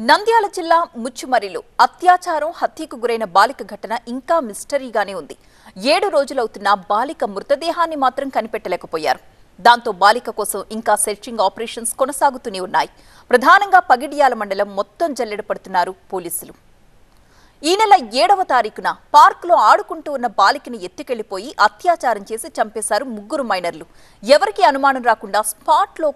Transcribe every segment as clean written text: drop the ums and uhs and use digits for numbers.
నంద్యాల జిల్లా ముచ్చుమరిలో అత్యాచారం హత్యకు గురైన బాలిక ఘటన ఇంకా మిస్టరీగానే ఉంది. 7 రోజులవుతున్న బాలిక మృతదేహాన్ని మాత్రం కనిపెట్టలేకపోయారు. దాంతో బాలిక కోసం ఇంకా సెర్చింగ్ ఆపరేషన్స్ కొనసాగుతూనే ఉన్నాయి. ప్రధానంగా పగిడియాల మండలం మొత్తం జల్లెడ పడుతున్నారు పోలీసులు. ఈ నెల 7వ తారీఖున పార్కులో ఆడుకుంటూ ఉన్న బాలికని ఎత్తుకెళ్లిపోయి అత్యాచారం చేసి చంపేశారు ముగ్గురు మైనర్లు. ఎవరికి అనుమానం రాకుండా స్పాట్లో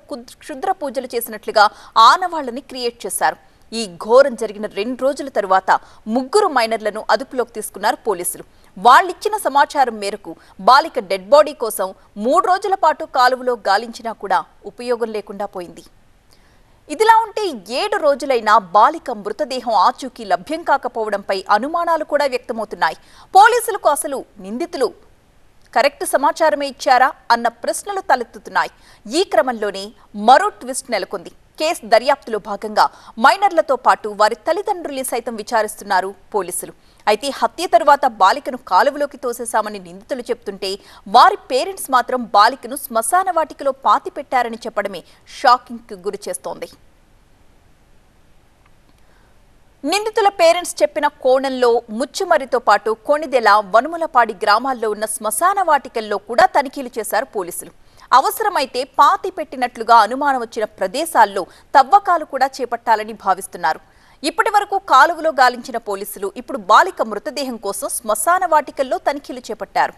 క్షుద్ర పూజలు చేసినట్లుగా ఆనవాళ్లని క్రియేట్ చేశారు. ఈ ఘోరం జరిగిన 2 రోజుల తరువాత ముగ్గురు మైనర్లను అదుపులోకి తీసుకున్నారు పోలీసులు. వాళ్ళిచ్చిన సమాచారం మేరకు బాలిక డెడ్ బాడీ కోసం 3 రోజుల పాటు కాలువలో గాలించినా కూడా ఉపయోగం లేకుండా పోయింది. ఇదిలా ఉంటే 7 రోజులైనా బాలిక మృతదేహం ఆచూకీ లభ్యం కాకపోవడంపై అనుమానాలు కూడా వ్యక్తమవుతున్నాయి. పోలీసులకు అసలు నిందితులు కరెక్ట్ సమాచారమే ఇచ్చారా అన్న ప్రశ్నలు తలెత్తుతున్నాయి. ఈ క్రమంలోనే మరో ట్విస్ట్ నెలకొంది. కేసు దర్యాప్తులో భాగంగా మైనర్లతో పాటు వారి తల్లిదండ్రుల్ని సైతం విచారిస్తున్నారు పోలీసులు. అయితే హత్య తరువాత బాలికను కాలువలోకి తోసేశామని నిందితులు చెప్తుంటే వారి పేరెంట్స్ మాత్రం బాలికను శ్మశాన వాటికలో పాతిపెట్టారని చెప్పడమే షాకింగ్కి గురి చేస్తోంది. నిందితుల పేరెంట్స్ చెప్పిన కోణంలో ముచ్చుమరితో పాటు కొణిదెల, వనుములపాడి గ్రామాల్లో ఉన్న శ్మశాన వాటికల్లో కూడా తనిఖీలు చేశారు పోలీసులు. అవసరమైతే పాతి పెట్టినట్లుగా అనుమానం వచ్చిన ప్రదేశాల్లో తవ్వకాలు కూడా చేపట్టాలని భావిస్తున్నారు. ఇప్పటి వరకు కాలువలో గాలించిన పోలీసులు ఇప్పుడు బాలిక మృతదేహం కోసం శ్మశాన వాటికల్లో తనిఖీలు చేపట్టారు.